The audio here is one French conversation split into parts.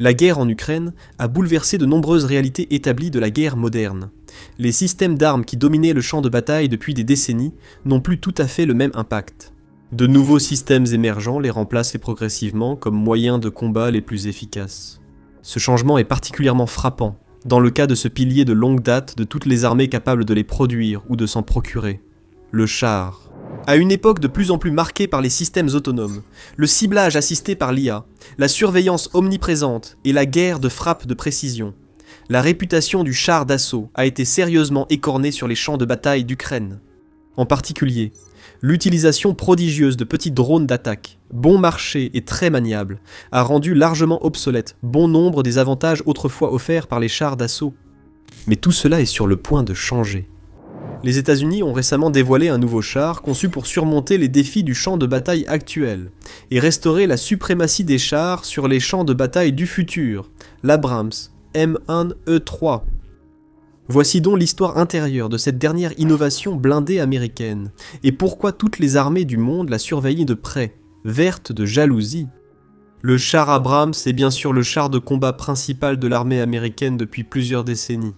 La guerre en Ukraine a bouleversé de nombreuses réalités établies de la guerre moderne. Les systèmes d'armes qui dominaient le champ de bataille depuis des décennies n'ont plus tout à fait le même impact. De nouveaux systèmes émergents les remplacent progressivement comme moyens de combat les plus efficaces. Ce changement est particulièrement frappant dans le cas de ce pilier de longue date de toutes les armées capables de les produire ou de s'en procurer, le char. À une époque de plus en plus marquée par les systèmes autonomes, le ciblage assisté par l'IA, la surveillance omniprésente et la guerre de frappe de précision, la réputation du char d'assaut a été sérieusement écornée sur les champs de bataille d'Ukraine. En particulier, l'utilisation prodigieuse de petits drones d'attaque, bon marché et très maniables, a rendu largement obsolète bon nombre des avantages autrefois offerts par les chars d'assaut. Mais tout cela est sur le point de changer. Les États-Unis ont récemment dévoilé un nouveau char conçu pour surmonter les défis du champ de bataille actuel et restaurer la suprématie des chars sur les champs de bataille du futur, l'Abrams M1E3. Voici donc l'histoire intérieure de cette dernière innovation blindée américaine, et pourquoi toutes les armées du monde la surveillaient de près, vertes de jalousie. Le char Abrams est bien sûr le char de combat principal de l'armée américaine depuis plusieurs décennies.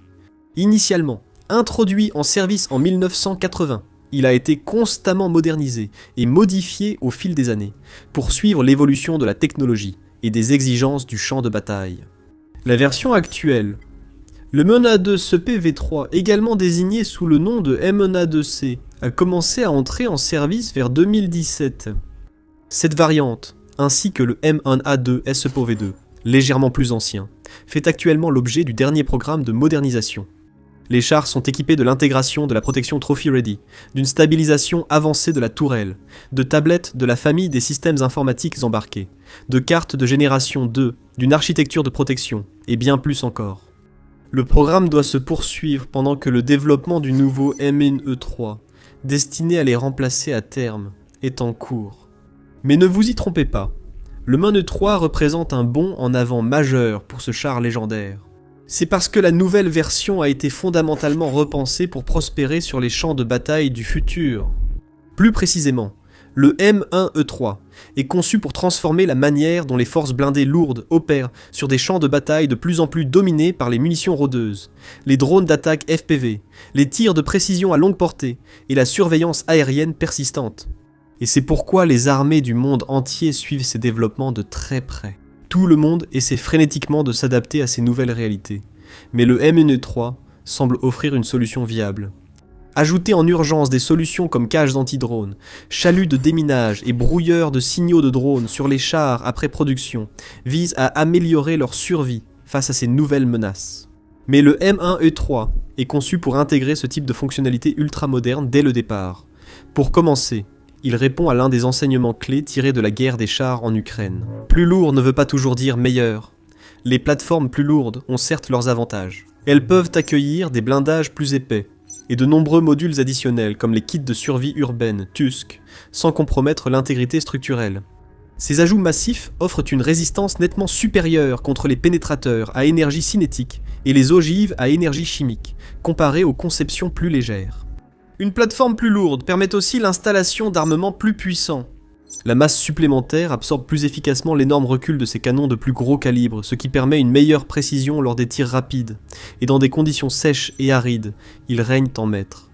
Initialement, introduit en service en 1980, il a été constamment modernisé et modifié au fil des années, pour suivre l'évolution de la technologie et des exigences du champ de bataille. La version actuelle, le M1A2C PV3, également désigné sous le nom de M1A2C, a commencé à entrer en service vers 2017. Cette variante, ainsi que le M1A2 SPOV2, légèrement plus ancien, fait actuellement l'objet du dernier programme de modernisation. Les chars sont équipés de l'intégration de la protection Trophy Ready, d'une stabilisation avancée de la tourelle, de tablettes de la famille des systèmes informatiques embarqués, de cartes de génération 2, d'une architecture de protection, et bien plus encore. Le programme doit se poursuivre pendant que le développement du nouveau M1E3, destiné à les remplacer à terme, est en cours. Mais ne vous y trompez pas, le M1E3 représente un bond en avant majeur pour ce char légendaire. C'est parce que la nouvelle version a été fondamentalement repensée pour prospérer sur les champs de bataille du futur. Plus précisément, le M1E3 est conçu pour transformer la manière dont les forces blindées lourdes opèrent sur des champs de bataille de plus en plus dominés par les munitions rôdeuses, les drones d'attaque FPV, les tirs de précision à longue portée et la surveillance aérienne persistante. Et c'est pourquoi les armées du monde entier suivent ces développements de très près. Tout le monde essaie frénétiquement de s'adapter à ces nouvelles réalités, mais le M1E3 semble offrir une solution viable. Ajouter en urgence des solutions comme cages anti-drones, chaluts de déminage et brouilleurs de signaux de drones sur les chars après production vise à améliorer leur survie face à ces nouvelles menaces. Mais le M1E3 est conçu pour intégrer ce type de fonctionnalité ultramoderne dès le départ. Pour commencer, il répond à l'un des enseignements clés tirés de la guerre des chars en Ukraine. Plus lourd ne veut pas toujours dire meilleur. Les plateformes plus lourdes ont certes leurs avantages. Elles peuvent accueillir des blindages plus épais, et de nombreux modules additionnels comme les kits de survie urbaine TUSC, sans compromettre l'intégrité structurelle. Ces ajouts massifs offrent une résistance nettement supérieure contre les pénétrateurs à énergie cinétique et les ogives à énergie chimique, comparées aux conceptions plus légères. Une plateforme plus lourde permet aussi l'installation d'armements plus puissants. La masse supplémentaire absorbe plus efficacement l'énorme recul de ces canons de plus gros calibre, ce qui permet une meilleure précision lors des tirs rapides, et dans des conditions sèches et arides, ils règnent en maître.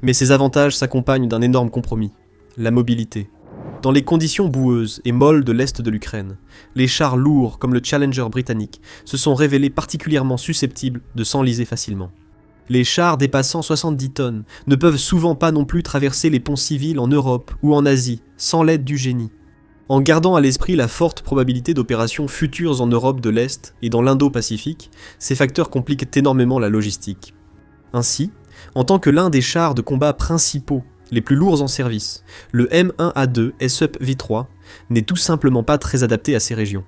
Mais ces avantages s'accompagnent d'un énorme compromis, la mobilité. Dans les conditions boueuses et molles de l'est de l'Ukraine, les chars lourds comme le Challenger britannique se sont révélés particulièrement susceptibles de s'enliser facilement. Les chars dépassant 70 tonnes ne peuvent souvent pas non plus traverser les ponts civils en Europe ou en Asie, sans l'aide du génie. En gardant à l'esprit la forte probabilité d'opérations futures en Europe de l'Est et dans l'Indo-Pacifique, ces facteurs compliquent énormément la logistique. Ainsi, en tant que l'un des chars de combat principaux, les plus lourds en service, le M1A2 SUP V3 n'est tout simplement pas très adapté à ces régions.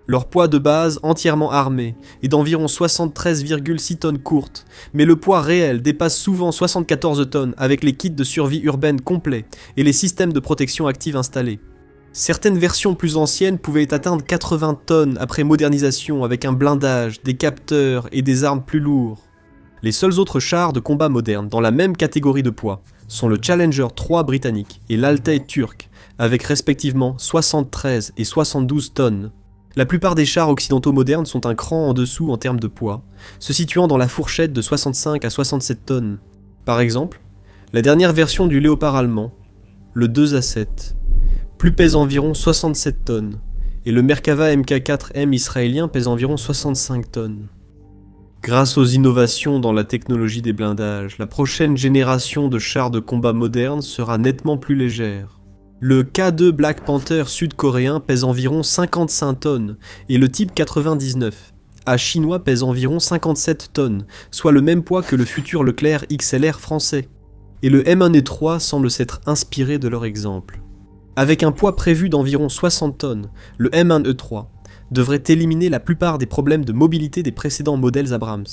Leur poids de base entièrement armé est d'environ 73,6 tonnes courtes, mais le poids réel dépasse souvent 74 tonnes avec les kits de survie urbaine complets et les systèmes de protection active installés. Certaines versions plus anciennes pouvaient atteindre 80 tonnes après modernisation avec un blindage, des capteurs et des armes plus lourds. Les seuls autres chars de combat modernes dans la même catégorie de poids sont le Challenger 3 britannique et l'Altai turc, avec respectivement 73 et 72 tonnes. La plupart des chars occidentaux modernes sont un cran en dessous en termes de poids, se situant dans la fourchette de 65 à 67 tonnes. Par exemple, la dernière version du Léopard allemand, le 2A7, pèse environ 67 tonnes, et le Merkava Mk4M israélien pèse environ 65 tonnes. Grâce aux innovations dans la technologie des blindages, la prochaine génération de chars de combat modernes sera nettement plus légère. Le K2 Black Panther sud-coréen pèse environ 55 tonnes, et le Type 99 A chinois pèse environ 57 tonnes, soit le même poids que le futur Leclerc XLR français. Et le M1E3 semble s'être inspiré de leur exemple. Avec un poids prévu d'environ 60 tonnes, le M1E3 devrait éliminer la plupart des problèmes de mobilité des précédents modèles Abrams.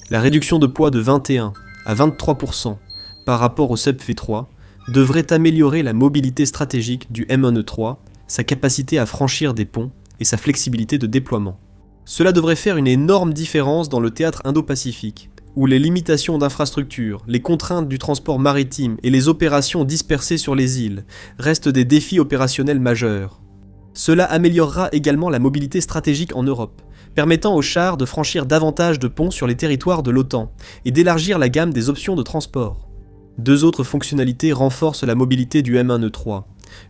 La réduction de poids de 21 à 23% par rapport au Sub V3 devrait améliorer la mobilité stratégique du M1E3, sa capacité à franchir des ponts et sa flexibilité de déploiement. Cela devrait faire une énorme différence dans le théâtre Indo-Pacifique, où les limitations d'infrastructures, les contraintes du transport maritime et les opérations dispersées sur les îles restent des défis opérationnels majeurs. Cela améliorera également la mobilité stratégique en Europe, permettant aux chars de franchir davantage de ponts sur les territoires de l'OTAN et d'élargir la gamme des options de transport. Deux autres fonctionnalités renforcent la mobilité du M1E3,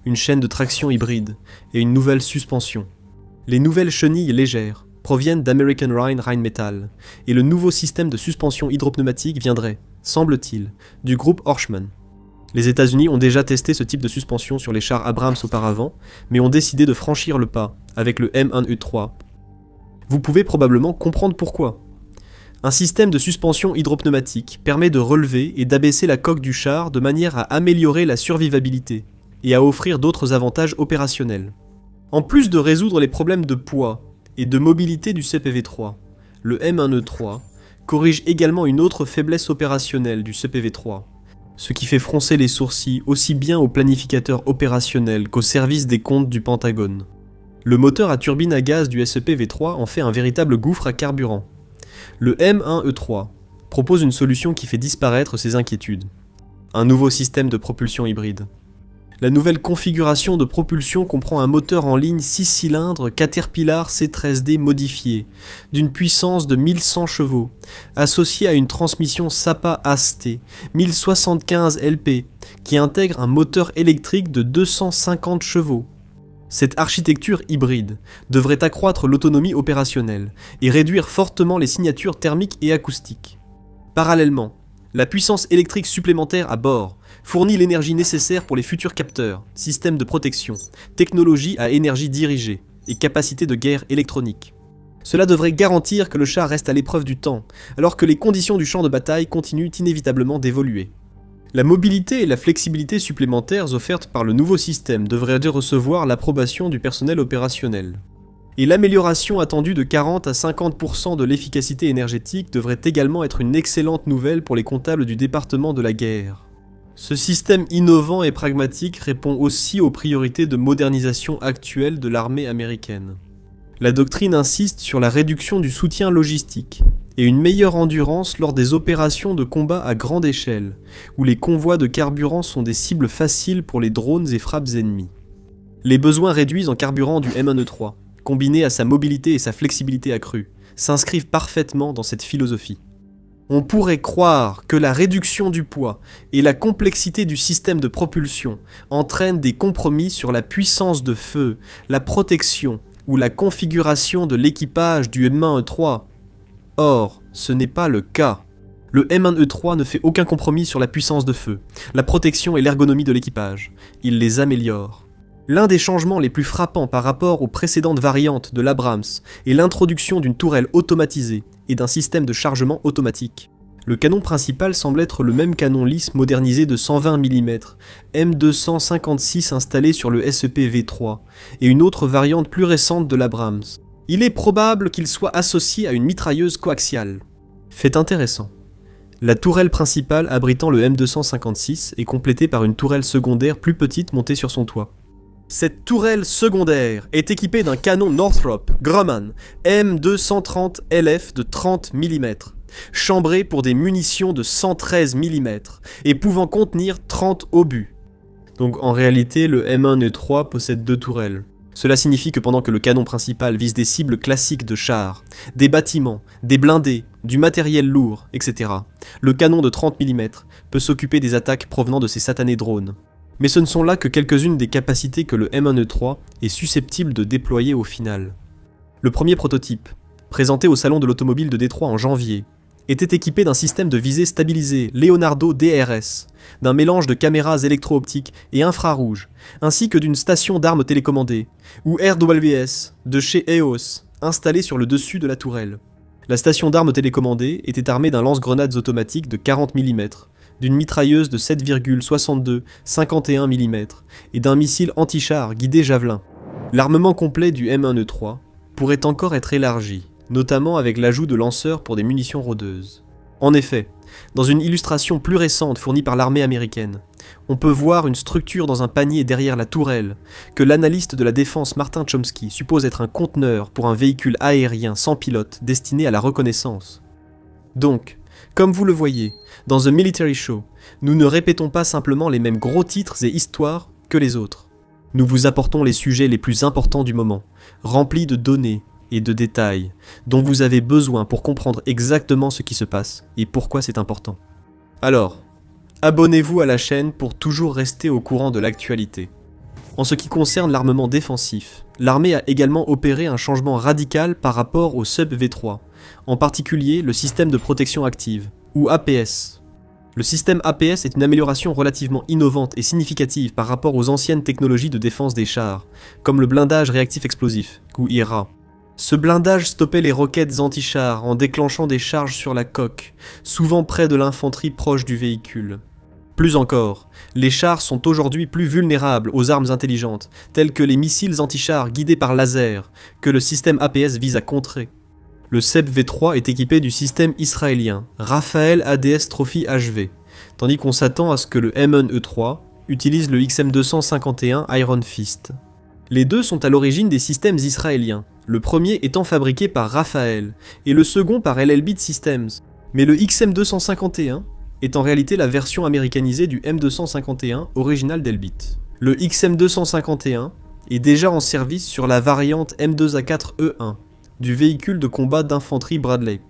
une chaîne de traction hybride et une nouvelle suspension. Les nouvelles chenilles légères proviennent d'American Rheinmetall, et le nouveau système de suspension hydropneumatique viendrait, semble-t-il, du groupe Horstmann. Les États-Unis ont déjà testé ce type de suspension sur les chars Abrams auparavant, mais ont décidé de franchir le pas avec le M1E3. Vous pouvez probablement comprendre pourquoi. Un système de suspension hydropneumatique permet de relever et d'abaisser la coque du char de manière à améliorer la survivabilité et à offrir d'autres avantages opérationnels. En plus de résoudre les problèmes de poids et de mobilité du CPV-3, le M1E3 corrige également une autre faiblesse opérationnelle du CPV-3, ce qui fait froncer les sourcils aussi bien aux planificateurs opérationnels qu'au service des comptes du Pentagone. Le moteur à turbine à gaz du SEP-V3 en fait un véritable gouffre à carburant. Le M1E3 propose une solution qui fait disparaître ces inquiétudes. Un nouveau système de propulsion hybride. La nouvelle configuration de propulsion comprend un moteur en ligne 6 cylindres Caterpillar C13D modifié, d'une puissance de 1100 chevaux, associé à une transmission SAPA AST 1075 LP, qui intègre un moteur électrique de 250 chevaux. Cette architecture hybride devrait accroître l'autonomie opérationnelle et réduire fortement les signatures thermiques et acoustiques. Parallèlement, la puissance électrique supplémentaire à bord fournit l'énergie nécessaire pour les futurs capteurs, systèmes de protection, technologie à énergie dirigée et capacité de guerre électronique. Cela devrait garantir que le char reste à l'épreuve du temps, alors que les conditions du champ de bataille continuent inévitablement d'évoluer. La mobilité et la flexibilité supplémentaires offertes par le nouveau système devraient recevoir l'approbation du personnel opérationnel. Et l'amélioration attendue de 40 à 50% de l'efficacité énergétique devrait également être une excellente nouvelle pour les comptables du département de la guerre. Ce système innovant et pragmatique répond aussi aux priorités de modernisation actuelles de l'armée américaine. La doctrine insiste sur la réduction du soutien logistique et une meilleure endurance lors des opérations de combat à grande échelle, où les convois de carburant sont des cibles faciles pour les drones et frappes ennemies. Les besoins réduits en carburant du M1E3, combinés à sa mobilité et sa flexibilité accrue, s'inscrivent parfaitement dans cette philosophie. On pourrait croire que la réduction du poids et la complexité du système de propulsion entraînent des compromis sur la puissance de feu, la protection ou la configuration de l'équipage du M1E3. Or, ce n'est pas le cas. Le M1E3 ne fait aucun compromis sur la puissance de feu, la protection et l'ergonomie de l'équipage. Il les améliore. L'un des changements les plus frappants par rapport aux précédentes variantes de l'Abrams est l'introduction d'une tourelle automatisée et d'un système de chargement automatique. Le canon principal semble être le même canon lisse modernisé de 120 mm, M256 installé sur le SEP-V3, et une autre variante plus récente de l'Abrams. Il est probable qu'il soit associé à une mitrailleuse coaxiale. Fait intéressant. La tourelle principale abritant le M256 est complétée par une tourelle secondaire plus petite montée sur son toit. Cette tourelle secondaire est équipée d'un canon Northrop Grumman M230 LF de 30 mm, chambré pour des munitions de 113 mm et pouvant contenir 30 obus. Donc en réalité, le M1E3 possède deux tourelles. Cela signifie que pendant que le canon principal vise des cibles classiques de chars, des bâtiments, des blindés, du matériel lourd, etc., le canon de 30 mm peut s'occuper des attaques provenant de ces satanés drones. Mais ce ne sont là que quelques-unes des capacités que le M1E3 est susceptible de déployer au final. Le premier prototype, présenté au salon de l'automobile de Détroit en janvier, était équipé d'un système de visée stabilisé Leonardo DRS, d'un mélange de caméras électro-optiques et infrarouges, ainsi que d'une station d'armes télécommandée, ou RWS, de chez EOS, installée sur le dessus de la tourelle. La station d'armes télécommandée était armée d'un lance-grenades automatique de 40 mm, d'une mitrailleuse de 7,62-51 mm et d'un missile anti-char guidé Javelin. L'armement complet du M1E3 pourrait encore être élargi, notamment avec l'ajout de lanceurs pour des munitions rôdeuses. En effet, dans une illustration plus récente fournie par l'armée américaine, on peut voir une structure dans un panier derrière la tourelle que l'analyste de la défense Martin Chomsky suppose être un conteneur pour un véhicule aérien sans pilote destiné à la reconnaissance. Donc, comme vous le voyez, dans The Military Show, nous ne répétons pas simplement les mêmes gros titres et histoires que les autres. Nous vous apportons les sujets les plus importants du moment, remplis de données et de détails dont vous avez besoin pour comprendre exactement ce qui se passe et pourquoi c'est important. Alors, abonnez-vous à la chaîne pour toujours rester au courant de l'actualité. En ce qui concerne l'armement défensif, l'armée a également opéré un changement radical par rapport au Sub V3, en particulier le système de protection active, ou APS. Le système APS est une amélioration relativement innovante et significative par rapport aux anciennes technologies de défense des chars, comme le blindage réactif explosif, ou IRA. Ce blindage stoppait les roquettes anti-chars en déclenchant des charges sur la coque, souvent près de l'infanterie proche du véhicule. Plus encore, les chars sont aujourd'hui plus vulnérables aux armes intelligentes, telles que les missiles anti-chars guidés par laser, que le système APS vise à contrer. Le SEB V3 est équipé du système israélien Rafael ADS Trophy HV, tandis qu'on s'attend à ce que le M1E3 utilise le XM251 Iron Fist. Les deux sont à l'origine des systèmes israéliens, le premier étant fabriqué par Rafael et le second par LLBit Systems, mais le XM251 est en réalité la version américanisée du M251 original d'Elbit. Le XM251 est déjà en service sur la variante M2A4E1 du véhicule de combat d'infanterie Bradley.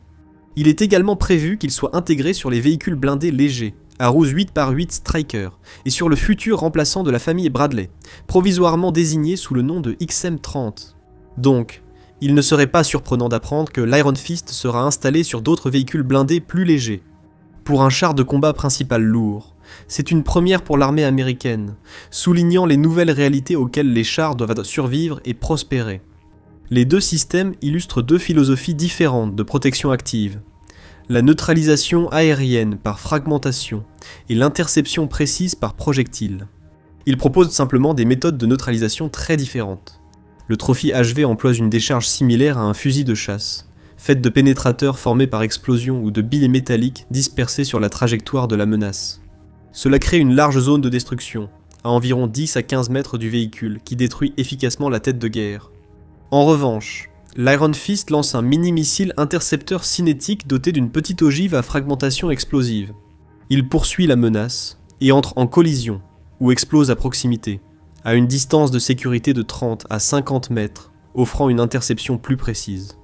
Il est également prévu qu'il soit intégré sur les véhicules blindés légers, Arrows 8x8 Striker, et sur le futur remplaçant de la famille Bradley, provisoirement désigné sous le nom de XM30. Donc, il ne serait pas surprenant d'apprendre que l'Iron Fist sera installé sur d'autres véhicules blindés plus légers. Pour un char de combat principal lourd, c'est une première pour l'armée américaine, soulignant les nouvelles réalités auxquelles les chars doivent survivre et prospérer. Les deux systèmes illustrent deux philosophies différentes de protection active. La neutralisation aérienne par fragmentation et l'interception précise par projectile. Ils proposent simplement des méthodes de neutralisation très différentes. Le Trophy HV emploie une décharge similaire à un fusil de chasse, faite de pénétrateurs formés par explosion ou de billes métalliques dispersées sur la trajectoire de la menace. Cela crée une large zone de destruction, à environ 10 à 15 mètres du véhicule, qui détruit efficacement la tête de guerre. En revanche, l'Iron Fist lance un mini-missile intercepteur cinétique doté d'une petite ogive à fragmentation explosive. Il poursuit la menace et entre en collision, ou explose à proximité, à une distance de sécurité de 30 à 50 mètres, offrant une interception plus précise.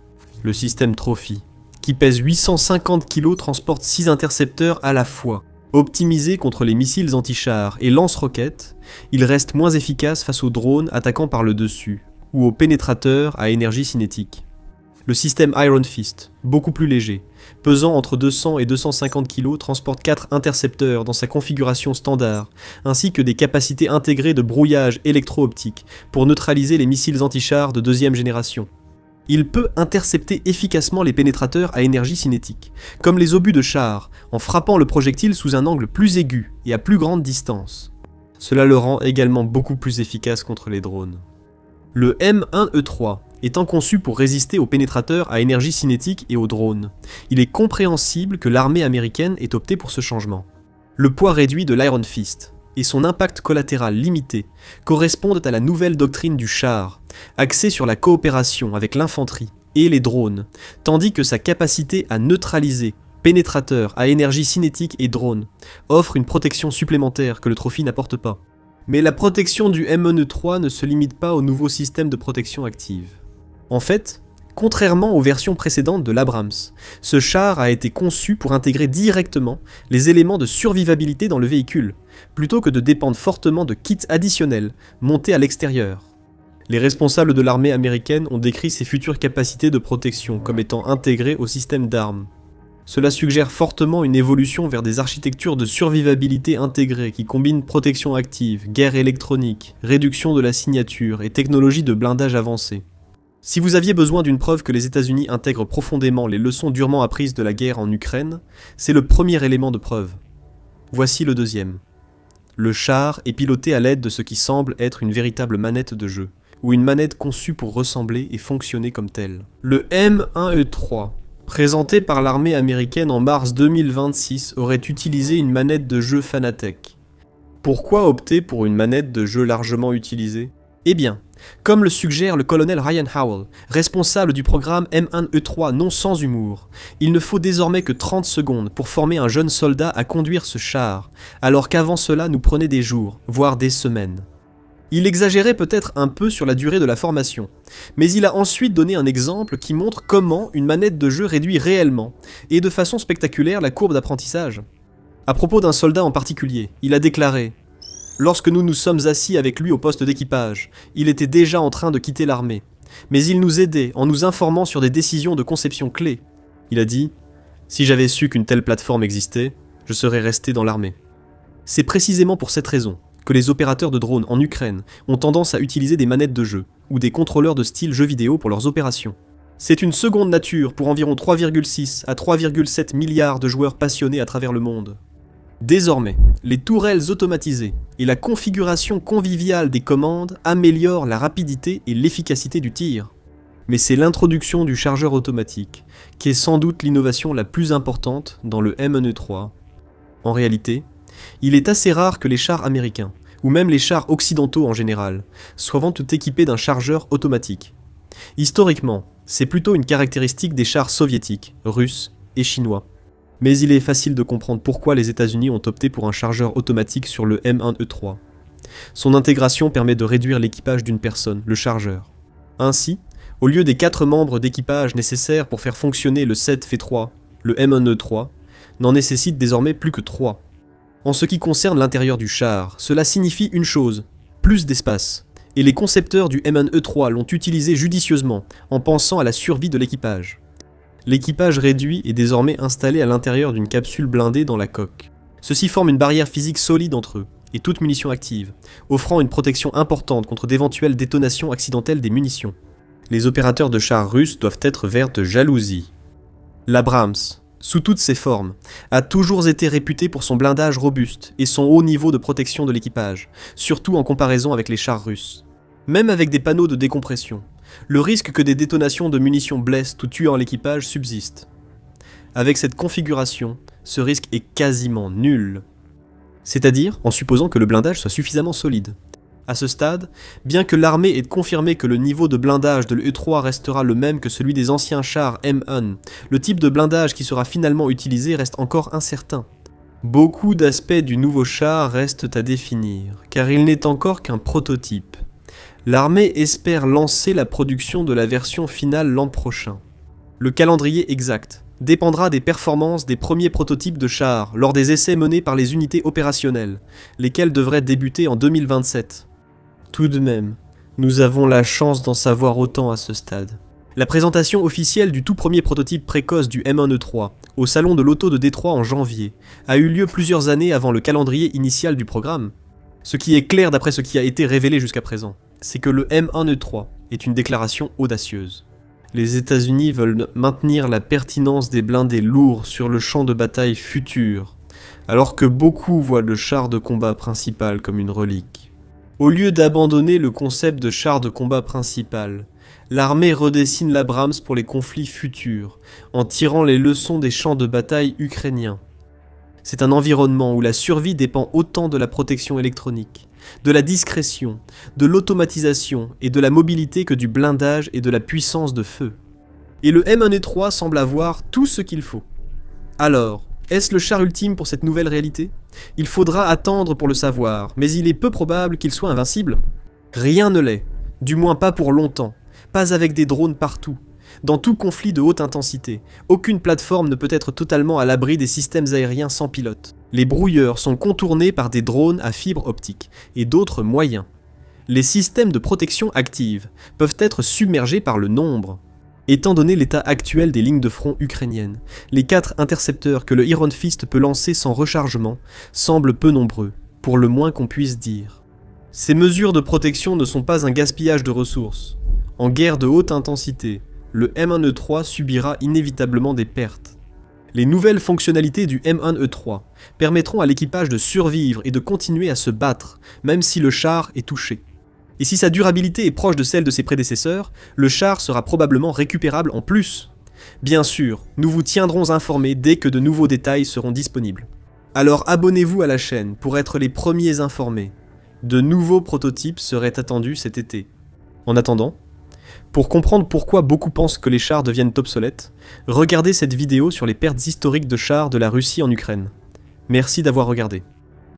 Le système Trophy, qui pèse 850 kg, transporte 6 intercepteurs à la fois. Optimisé contre les missiles anti-chars et lance-roquettes, il reste moins efficace face aux drones attaquant par le dessus, ou aux pénétrateurs à énergie cinétique. Le système Iron Fist, beaucoup plus léger, pesant entre 200 et 250 kg, transporte 4 intercepteurs dans sa configuration standard, ainsi que des capacités intégrées de brouillage électro-optique pour neutraliser les missiles anti-chars de deuxième génération. Il peut intercepter efficacement les pénétrateurs à énergie cinétique, comme les obus de char, en frappant le projectile sous un angle plus aigu et à plus grande distance. Cela le rend également beaucoup plus efficace contre les drones. Le M1E3 étant conçu pour résister aux pénétrateurs à énergie cinétique et aux drones, il est compréhensible que l'armée américaine ait opté pour ce changement. Le poids réduit de l'Iron Fist et son impact collatéral limité correspondent à la nouvelle doctrine du char, axée sur la coopération avec l'infanterie et les drones, tandis que sa capacité à neutraliser pénétrateurs à énergie cinétique et drones offre une protection supplémentaire que le Trophy n'apporte pas. Mais la protection du M1E3 ne se limite pas au nouveau système de protection active. En fait, contrairement aux versions précédentes de l'Abrams, ce char a été conçu pour intégrer directement les éléments de survivabilité dans le véhicule, plutôt que de dépendre fortement de kits additionnels montés à l'extérieur. Les responsables de l'armée américaine ont décrit ces futures capacités de protection comme étant intégrées au système d'armes. Cela suggère fortement une évolution vers des architectures de survivabilité intégrées qui combinent protection active, guerre électronique, réduction de la signature et technologie de blindage avancée. Si vous aviez besoin d'une preuve que les États-Unis intègrent profondément les leçons durement apprises de la guerre en Ukraine, c'est le premier élément de preuve. Voici le deuxième. Le char est piloté à l'aide de ce qui semble être une véritable manette de jeu, ou une manette conçue pour ressembler et fonctionner comme telle. Le M1E3, présenté par l'armée américaine en mars 2026, aurait utilisé une manette de jeu Fanatec. Pourquoi opter pour une manette de jeu largement utilisée ? Eh bien, comme le suggère le colonel Ryan Howell, responsable du programme M1E3 non sans humour, il ne faut désormais que 30 secondes pour former un jeune soldat à conduire ce char, alors qu'avant cela nous prenait des jours, voire des semaines. Il exagérait peut-être un peu sur la durée de la formation, mais il a ensuite donné un exemple qui montre comment une manette de jeu réduit réellement, et de façon spectaculaire, la courbe d'apprentissage. À propos d'un soldat en particulier, il a déclaré « Lorsque nous nous sommes assis avec lui au poste d'équipage, il était déjà en train de quitter l'armée, mais il nous aidait en nous informant sur des décisions de conception clés. Il a dit « Si j'avais su qu'une telle plateforme existait, je serais resté dans l'armée. » C'est précisément pour cette raison que les opérateurs de drones en Ukraine ont tendance à utiliser des manettes de jeu ou des contrôleurs de style jeux vidéo pour leurs opérations. C'est une seconde nature pour environ 3,6 à 3,7 milliards de joueurs passionnés à travers le monde. Désormais, les tourelles automatisées et la configuration conviviale des commandes améliorent la rapidité et l'efficacité du tir. Mais c'est l'introduction du chargeur automatique qui est sans doute l'innovation la plus importante dans le M1E3. En réalité, il est assez rare que les chars américains, ou même les chars occidentaux en général, soient tout équipés d'un chargeur automatique. Historiquement, c'est plutôt une caractéristique des chars soviétiques, russes et chinois. Mais il est facile de comprendre pourquoi les États-Unis ont opté pour un chargeur automatique sur le M1E3. Son intégration permet de réduire l'équipage d'une personne, le chargeur. Ainsi, au lieu des 4 membres d'équipage nécessaires pour faire fonctionner le 7x3, le M1E3 n'en nécessite désormais plus que 3. En ce qui concerne l'intérieur du char, cela signifie une chose, plus d'espace. Et les concepteurs du M1E3 l'ont utilisé judicieusement, en pensant à la survie de l'équipage. L'équipage réduit est désormais installé à l'intérieur d'une capsule blindée dans la coque. Ceci forme une barrière physique solide entre eux, et toute munition active, offrant une protection importante contre d'éventuelles détonations accidentelles des munitions. Les opérateurs de chars russes doivent être verts de jalousie. L'Abrams, sous toutes ses formes, a toujours été réputé pour son blindage robuste et son haut niveau de protection de l'équipage, surtout en comparaison avec les chars russes. Même avec des panneaux de décompression, le risque que des détonations de munitions blessent ou tuent l'équipage subsiste. Avec cette configuration, ce risque est quasiment nul. C'est-à-dire en supposant que le blindage soit suffisamment solide. À ce stade, bien que l'armée ait confirmé que le niveau de blindage de l'E3 restera le même que celui des anciens chars M1, le type de blindage qui sera finalement utilisé reste encore incertain. Beaucoup d'aspects du nouveau char restent à définir, car il n'est encore qu'un prototype. L'armée espère lancer la production de la version finale l'an prochain. Le calendrier exact dépendra des performances des premiers prototypes de chars lors des essais menés par les unités opérationnelles, lesquels devraient débuter en 2027. Tout de même, nous avons la chance d'en savoir autant à ce stade. La présentation officielle du tout premier prototype précoce du M1E3, au salon de l'auto de Détroit en janvier, a eu lieu plusieurs années avant le calendrier initial du programme. Ce qui est clair d'après ce qui a été révélé jusqu'à présent, c'est que le M1E3 est une déclaration audacieuse. Les États-Unis veulent maintenir la pertinence des blindés lourds sur le champ de bataille futur, alors que beaucoup voient le char de combat principal comme une relique. Au lieu d'abandonner le concept de char de combat principal, l'armée redessine l'Abrams pour les conflits futurs, en tirant les leçons des champs de bataille ukrainiens. C'est un environnement où la survie dépend autant de la protection électronique, de la discrétion, de l'automatisation et de la mobilité que du blindage et de la puissance de feu. Et le M1E3 semble avoir tout ce qu'il faut. Alors, Est-ce le char ultime pour cette nouvelle réalité? Il faudra attendre pour le savoir, mais il est peu probable qu'il soit invincible. Rien ne l'est, du moins pas pour longtemps, pas avec des drones partout. Dans tout conflit de haute intensité, aucune plateforme ne peut être totalement à l'abri des systèmes aériens sans pilote. Les brouilleurs sont contournés par des drones à fibre optique et d'autres moyens. Les systèmes de protection active peuvent être submergés par le nombre. Étant donné l'état actuel des lignes de front ukrainiennes, les 4 intercepteurs que le Iron Fist peut lancer sans rechargement semblent peu nombreux, pour le moins qu'on puisse dire. Ces mesures de protection ne sont pas un gaspillage de ressources. En guerre de haute intensité, le M1E3 subira inévitablement des pertes. Les nouvelles fonctionnalités du M1E3 permettront à l'équipage de survivre et de continuer à se battre, même si le char est touché. Et si sa durabilité est proche de celle de ses prédécesseurs, le char sera probablement récupérable en plus. Bien sûr, nous vous tiendrons informés dès que de nouveaux détails seront disponibles. Alors abonnez-vous à la chaîne pour être les premiers informés. De nouveaux prototypes seraient attendus cet été. En attendant, pour comprendre pourquoi beaucoup pensent que les chars deviennent obsolètes, regardez cette vidéo sur les pertes historiques de chars de la Russie en Ukraine. Merci d'avoir regardé.